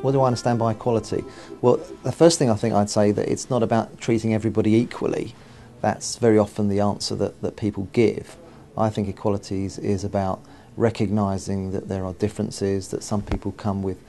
What do I understand by equality? Well, the first thing I think I'd say that it's not about treating everybody equally. That's very often the answer that people give. I think equalities is about recognising that there are differences, that some people come with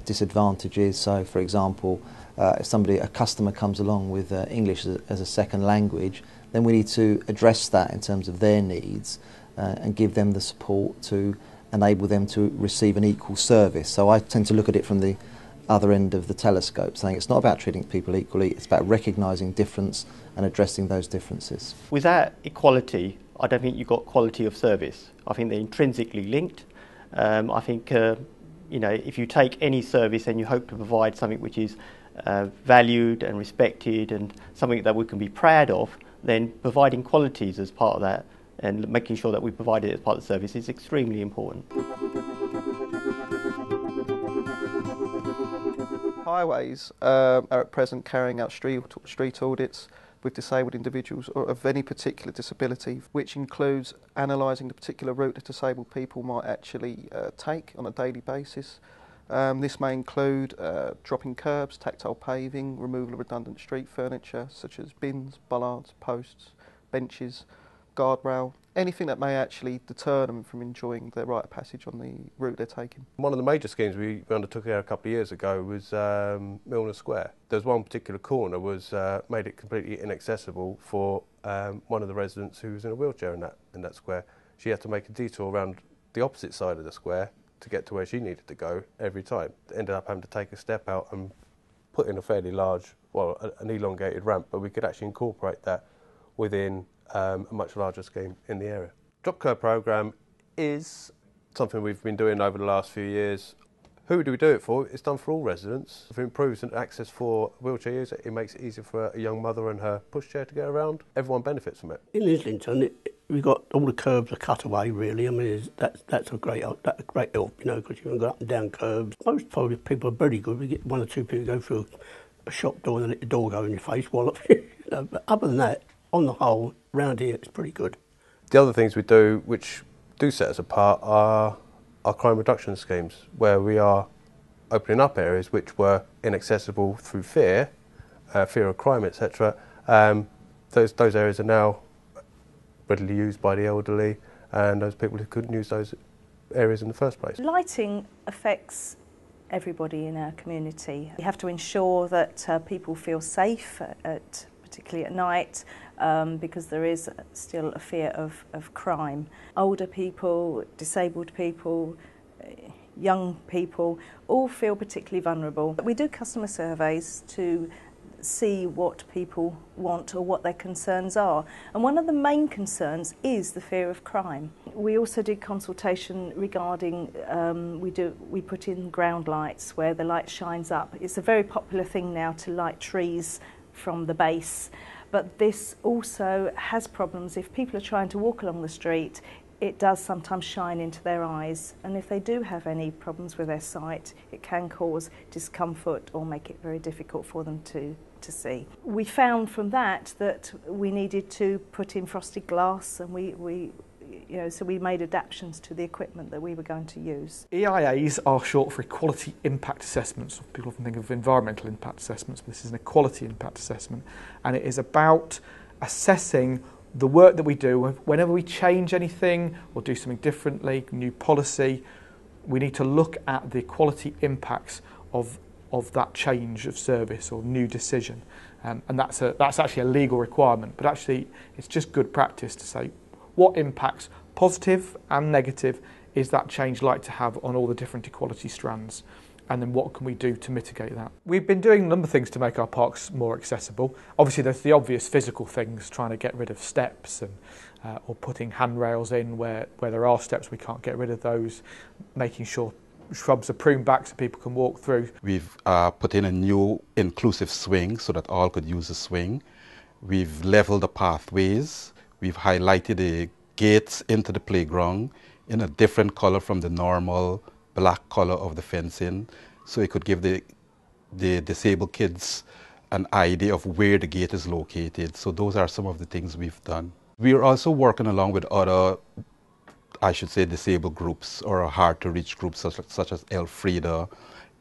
disadvantages. So, for example, if a customer comes along with English as a second language, then we need to address that in terms of their needs and give them the support to enable them to receive an equal service. So I tend to look at it from the other end of the telescope, saying it's not about treating people equally, it's about recognising difference and addressing those differences. Without equality, I don't think you've got quality of service. I think they're intrinsically linked. I think if you take any service and you hope to provide something which is valued and respected and something that we can be proud of, then providing qualities as part of that and making sure that we provide it as part of the service is extremely important. Highways are at present carrying out street audits with disabled individuals or of any particular disability, which includes analysing the particular route that disabled people might actually take on a daily basis. This may include dropping curbs, tactile paving, removal of redundant street furniture such as bins, bollards, posts, benches, guardrail, anything that may actually deter them from enjoying their rite of passage on the route they're taking. One of the major schemes we undertook here a couple of years ago was Milner Square. There's one particular corner was made it completely inaccessible for one of the residents who was in a wheelchair in that square. She had to make a detour around the opposite side of the square to get to where she needed to go every time. Ended up having to take a step out and put in a fairly large, an elongated ramp, but we could actually incorporate that within a much larger scheme in the area. Drop curb programme is something we've been doing over the last few years. Who do we do it for? It's done for all residents. If it improves access for wheelchair users, it makes it easier for a young mother and her pushchair to get around. Everyone benefits from it. In Islington, we've got all the curbs are cut away. Really, I mean that's a great help, because you can go up and down curbs. Most probably people are very good. We get one or two people go through a shop door and then let the door go in your face. But other than that, on the whole, round here it's pretty good. The other things we do, which do set us apart, are our crime reduction schemes, where we are opening up areas which were inaccessible through fear of crime, etc. Those areas are now readily used by the elderly and those people who couldn't use those areas in the first place. Lighting affects everybody in our community. We have to ensure that people feel safe, particularly at night, because there is still a fear of crime. Older people, disabled people, young people all feel particularly vulnerable. We do customer surveys to see what people want or what their concerns are, and one of the main concerns is the fear of crime. We also did consultation regarding we put in ground lights where the light shines up. It's a very popular thing now to light trees from the base, but this also has problems. If people are trying to walk along the street, it does sometimes shine into their eyes, and if they do have any problems with their sight, it can cause discomfort or make it very difficult for them to see. We found from that we needed to put in frosted glass, and so we made adaptations to the equipment that we were going to use. EIAs are short for Equality Impact Assessments. People often think of environmental impact assessments, but this is an equality impact assessment, and it is about assessing the work that we do. Whenever we change anything or do something differently, new policy, we need to look at the equality impacts of that change of service or new decision, and that's actually a legal requirement, but actually it's just good practice to say what impacts, positive and negative, is that change like to have on all the different equality strands, and then what can we do to mitigate that. We've been doing a number of things to make our parks more accessible. Obviously there's the obvious physical things, trying to get rid of steps and or putting handrails in where there are steps, we can't get rid of those, making sure shrubs are pruned back so people can walk through. We've put in a new inclusive swing so that all could use a swing. We've leveled the pathways. We've highlighted the gates into the playground in a different colour from the normal black colour of the fencing, so it could give the disabled kids an idea of where the gate is located. So those are some of the things we've done. We are also working along with other I should say, disabled groups or hard to reach groups such as Elfrida,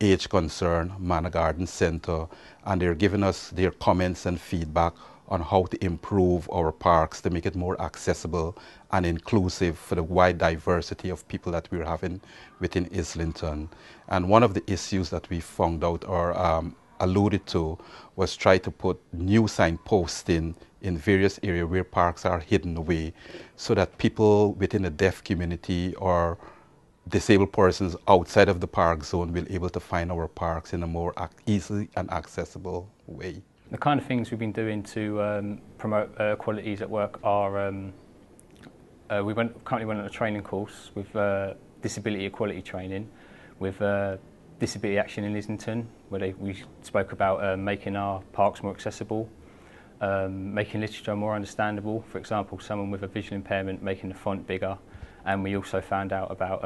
Age Concern, Manor Garden Centre, and they're giving us their comments and feedback on how to improve our parks to make it more accessible and inclusive for the wide diversity of people that we're having within Islington. And one of the issues that we found out or alluded to was try to put new signposts in various areas where parks are hidden away so that people within the deaf community or disabled persons outside of the park zone will be able to find our parks in a more easy and accessible way. The kind of things we've been doing to promote equalities at work are we currently went on a training course with disability equality training with Disability Action in Islington, where we spoke about making our parks more accessible, making literature more understandable. For example, someone with a visual impairment making the font bigger, and we also found out about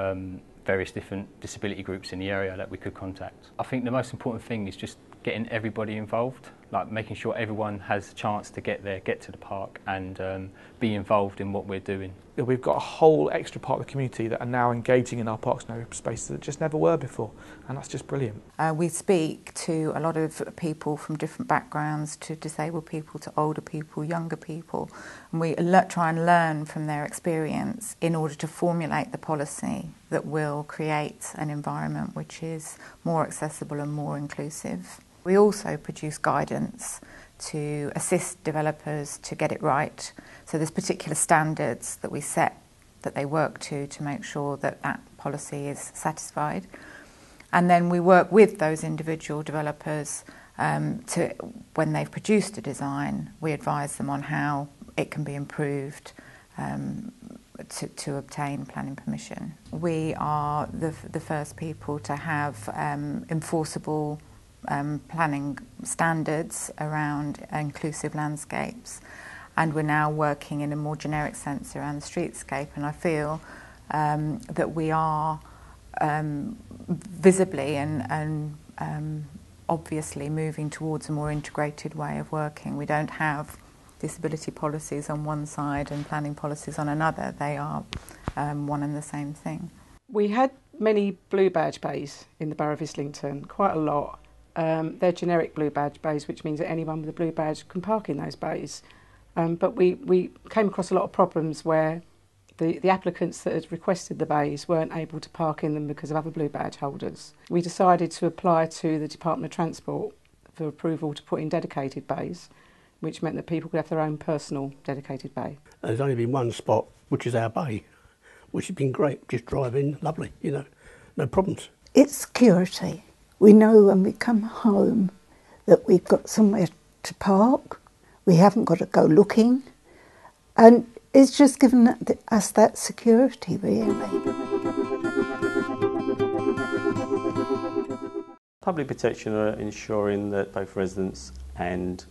various different disability groups in the area that we could contact. I think the most important thing is just getting everybody involved, like making sure everyone has a chance to get there, get to the park and be involved in what we're doing. We've got a whole extra part of the community that are now engaging in our parks and open spaces that just never were before, and that's just brilliant. We speak to a lot of people from different backgrounds, to disabled people, to older people, younger people, and we try and learn from their experience in order to formulate the policy that will create an environment which is more accessible and more inclusive. We also produce guidance to assist developers to get it right. So there's particular standards that we set that they work to make sure that that policy is satisfied. And then we work with those individual developers to, when they've produced a design, we advise them on how it can be improved to obtain planning permission. We are the first people to have enforceable planning standards around inclusive landscapes, and we're now working in a more generic sense around the streetscape, and I feel that we are visibly and obviously moving towards a more integrated way of working. We don't have disability policies on one side and planning policies on another. They are one and the same thing. We had many blue badge bays in the Borough of Islington, quite a lot. They're generic blue badge bays, which means that anyone with a blue badge can park in those bays. But we came across a lot of problems where the applicants that had requested the bays weren't able to park in them because of other blue badge holders. We decided to apply to the Department of Transport for approval to put in dedicated bays, which meant that people could have their own personal dedicated bay. There's only been one spot, which is our bay, which has been great. Just drive in, lovely, you know, no problems. It's security. We know when we come home that we've got somewhere to park. We haven't got to go looking. And it's just given us that security, really. Public protection are ensuring that both residents and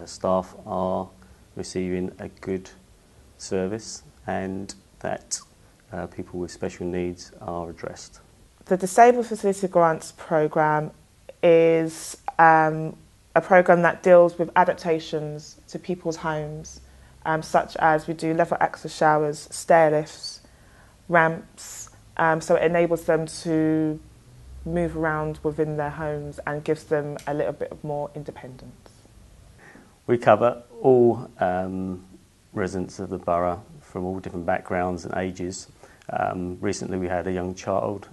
staff are receiving a good service and that people with special needs are addressed. The Disabled Facility Grants programme is a programme that deals with adaptations to people's homes, such as we do level access showers, stair lifts, ramps, so it enables them to move around within their homes and gives them a little bit of more independence. We cover all residents of the borough from all different backgrounds and ages. Recently we had a young child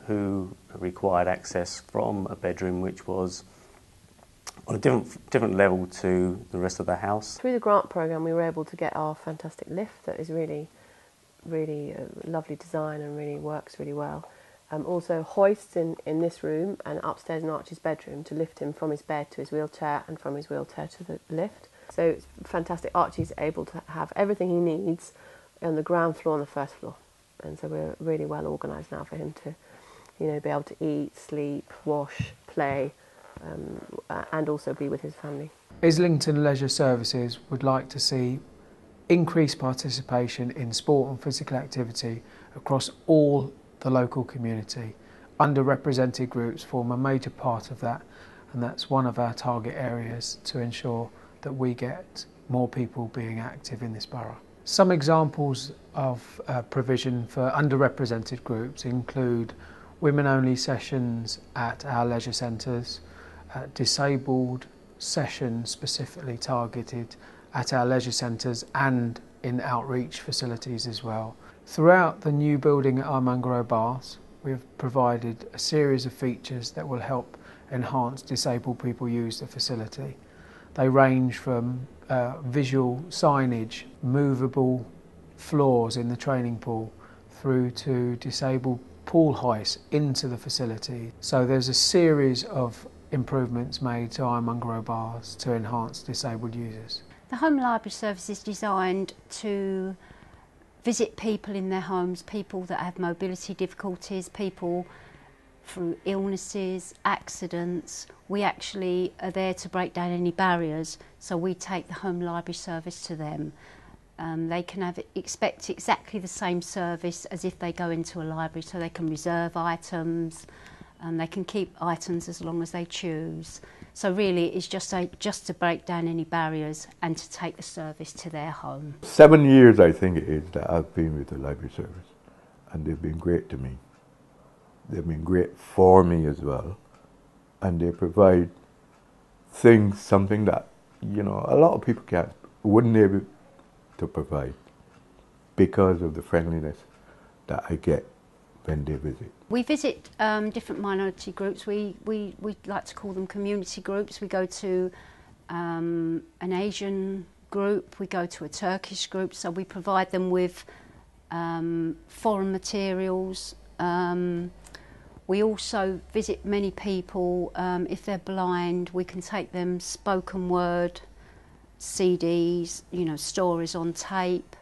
who required access from a bedroom which was on a different level to the rest of the house. Through the grant programme we were able to get our fantastic lift that is really a lovely design and really works really well. Also hoists in this room and upstairs in Archie's bedroom to lift him from his bed to his wheelchair and from his wheelchair to the lift. So it's fantastic. Archie's able to have everything he needs on the ground floor and the first floor. And so we're really well organised now for him to, you know, be able to eat, sleep, wash, play, and also be with his family. Islington Leisure Services would like to see increased participation in sport and physical activity across all the local community. Underrepresented groups form a major part of that, and that's one of our target areas to ensure that we get more people being active in this borough. Some examples of provision for underrepresented groups include women-only sessions at our leisure centres, disabled sessions specifically targeted at our leisure centres and in outreach facilities as well. Throughout the new building at Armangro Baths, we've provided a series of features that will help enhance disabled people use the facility. They range from visual signage, movable floors in the training pool, through to disabled pool hoists into the facility. So there's a series of improvements made to Armangro Baths to enhance disabled users. The Home Library Service is designed to visit people in their homes, people that have mobility difficulties, people through illnesses, accidents. We actually are there to break down any barriers, so we take the Home Library Service to them. They can expect exactly the same service as if they go into a library, so they can reserve items, and they can keep items as long as they choose. So really it's just to break down any barriers and to take the service to their home. 7 years I think it is that I've been with the library service, and they've been great to me. They've been great for me as well, and they provide things, something that, you know, a lot of people wouldn't be able to provide because of the friendliness that I get when they visit. We visit different minority groups. We like to call them community groups. We go to an Asian group, we go to a Turkish group, so we provide them with foreign materials. We also visit many people, if they're blind, we can take them spoken word, CDs, you know, stories on tape.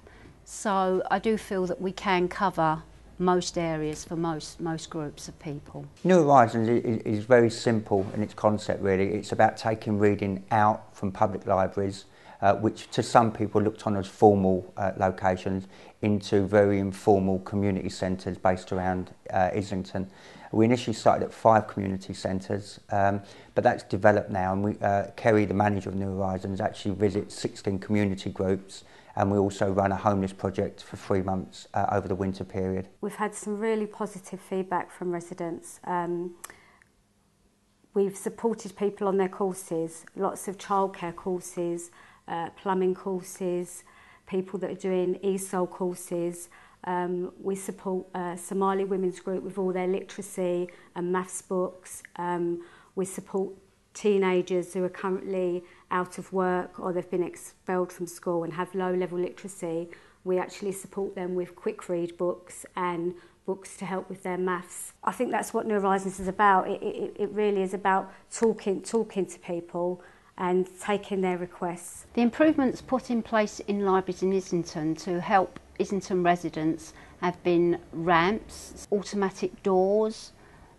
So I do feel that we can cover most areas for most groups of people. New Horizons is very simple in its concept really. It's about taking reading out from public libraries, which to some people looked on as formal locations, into very informal community centres based around Islington. We initially started at 5 community centres, but that's developed now, and Kerry, the manager of New Horizons, actually visits 16 community groups, and we also run a homeless project for 3 months over the winter period. We've had some really positive feedback from residents. We've supported people on their courses, lots of childcare courses, plumbing courses, people that are doing ESOL courses. We support Somali Women's Group with all their literacy and maths books. We support teenagers who are currently out of work or they've been expelled from school and have low-level literacy. We actually support them with quick read books and books to help with their maths. I think that's what New Horizons is about. It really is about talking to people and taking their requests. The improvements put in place in libraries in Islington to help Islington residents have been ramps, automatic doors,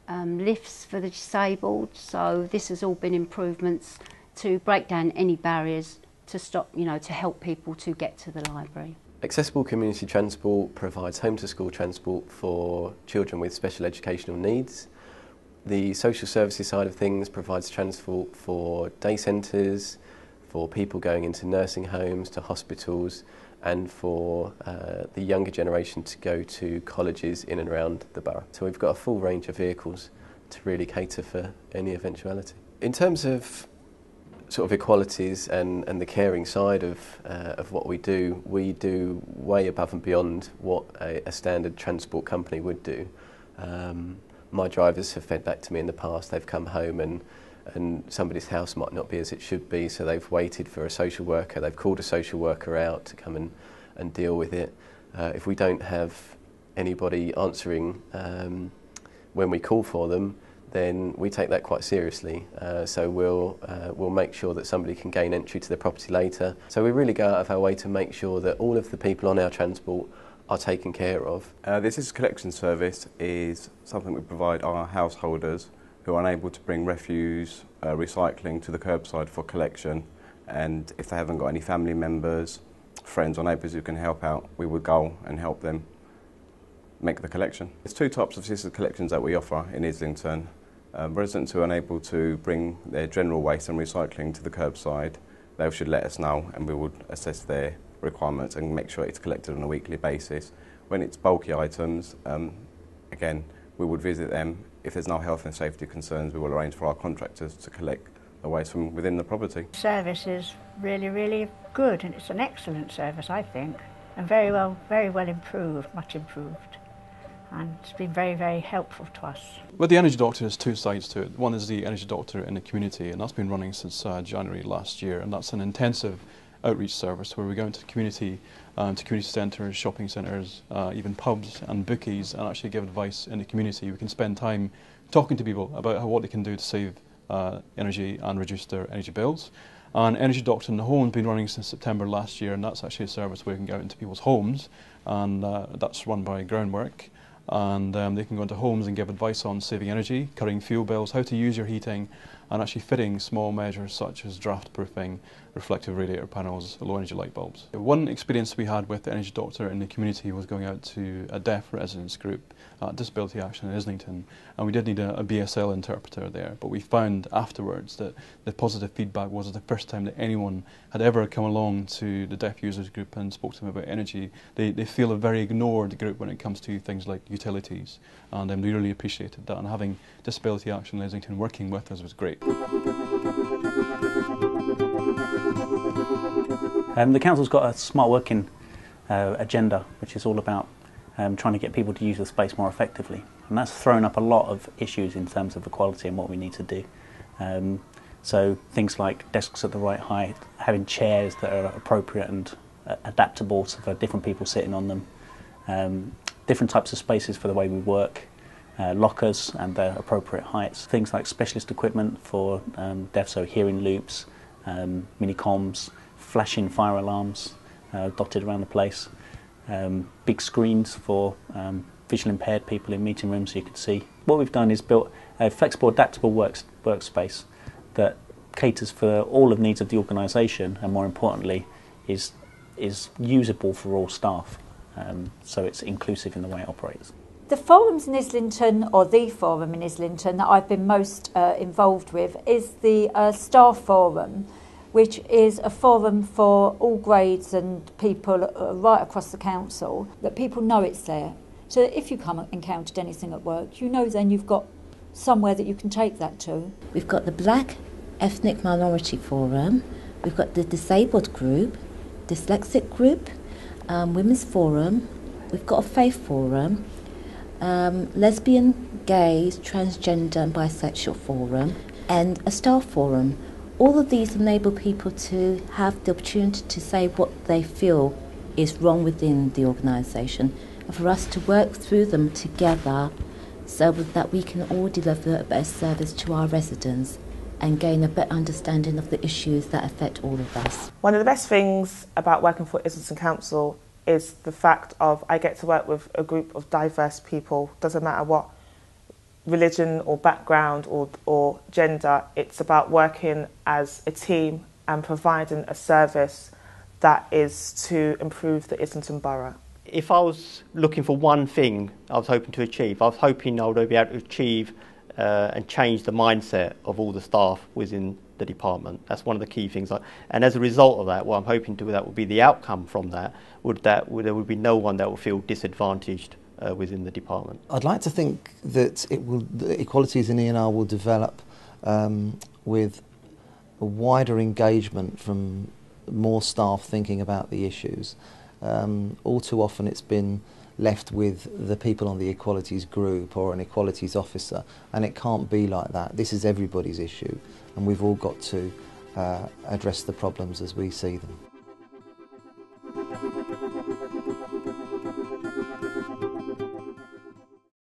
lifts for the disabled. So this has all been improvements to break down any barriers to stop, to help people to get to the library. Accessible community transport provides home to school transport for children with special educational needs. The social services side of things provides transport for day centres, for people going into nursing homes, to hospitals, and for the younger generation to go to colleges in and around the borough. So we've got a full range of vehicles to really cater for any eventuality. In terms of sort of equalities and the caring side of what we do way above and beyond what a standard transport company would do. My drivers have fed back to me in the past. They've come home and somebody's house might not be as it should be, so they've waited for a social worker. They've called a social worker out to come and deal with it. If we don't have anybody answering when we call for them, then we take that quite seriously. So we'll make sure that somebody can gain entry to the property later. So we really go out of our way to make sure that all of the people on our transport are taken care of. This is collection service is something we provide our householders who are unable to bring refuse, recycling to the curbside for collection, and if they haven't got any family members, friends or neighbours who can help out, we would go and help them make the collection. There's 2 types of assisted collections that we offer in Islington. Residents who are unable to bring their general waste and recycling to the curbside, they should let us know and we would assess their requirements and make sure it's collected on a weekly basis. When it's bulky items, again, we would visit them. If there's no health and safety concerns, we will arrange for our contractors to collect the waste from within the property. Service is really, really good, and it's an excellent service, I think, and very well improved, much improved. And it's been very, very helpful to us. Well, the Energy Doctor has two sides to it. One is the Energy Doctor in the community, and that's been running since January last year, and that's an intensive outreach service where we go into the community, to community centres, shopping centres, even pubs and bookies, and actually give advice in the community. We can spend time talking to people about what they can do to save energy and reduce their energy bills. And Energy Doctor in the Home has been running since September last year, and that's actually a service where we can go out into people's homes, and that's run by Groundwork. And they can go into homes and give advice on saving energy, cutting fuel bills, how to use your heating, and actually fitting small measures such as draft proofing, reflective radiator panels, low energy light bulbs. One experience we had with the Energy Doctor in the community was going out to a deaf residents group at Disability Action in Islington, and we did need a BSL interpreter there, but we found afterwards that the positive feedback was the first time that anyone had ever come along to the deaf users group and spoke to them about energy. They feel a very ignored group when it comes to things like utilities, and we really appreciated that, and having Disability Action in Islington working with us was great. The council's got a smart working agenda, which is all about trying to get people to use the space more effectively, and that's thrown up a lot of issues in terms of equality and what we need to do. So things like desks at the right height, having chairs that are appropriate and adaptable for different people sitting on them, different types of spaces for the way we work, lockers and their appropriate heights, things like specialist equipment for deaf, so hearing loops, mini comms, flashing fire alarms dotted around the place, big screens for visually impaired people in meeting rooms so you can see. What we've done is built a flexible, adaptable workspace that caters for all of the needs of the organisation, and more importantly is usable for all staff, so it's inclusive in the way it operates. The forums in Islington, or the forum in Islington that I've been most involved with, is the staff forum, which is a forum for all grades and people right across the council, that people know it's there. So that if you come and encountered anything at work, you know then you've got somewhere that you can take that to. We've got the Black Ethnic Minority Forum, we've got the Disabled Group, Dyslexic Group, Women's Forum, we've got a Faith Forum, Lesbian, Gays, Transgender and Bisexual Forum, and a Staff Forum. All of these enable people to have the opportunity to say what they feel is wrong within the organisation, and for us to work through them together so that we can all deliver a better service to our residents and gain a better understanding of the issues that affect all of us. One of the best things about working for Islington Council is the fact of I get to work with a group of diverse people. Doesn't matter what religion or background or gender, it's about working as a team and providing a service that is to improve the Islington Borough. If I was looking for one thing I was hoping to achieve, I was hoping I would be able to achieve and change the mindset of all the staff within the department. That's one of the key things. And as a result of that, what I'm hoping to that would be the outcome from that, there would be no one that would feel disadvantaged within the department. I'd like to think that the Equalities in ENR will develop with a wider engagement from more staff thinking about the issues. All too often it's been left with the people on the Equalities group or an Equalities officer, and it can't be like that. This is everybody's issue, and we've all got to address the problems as we see them.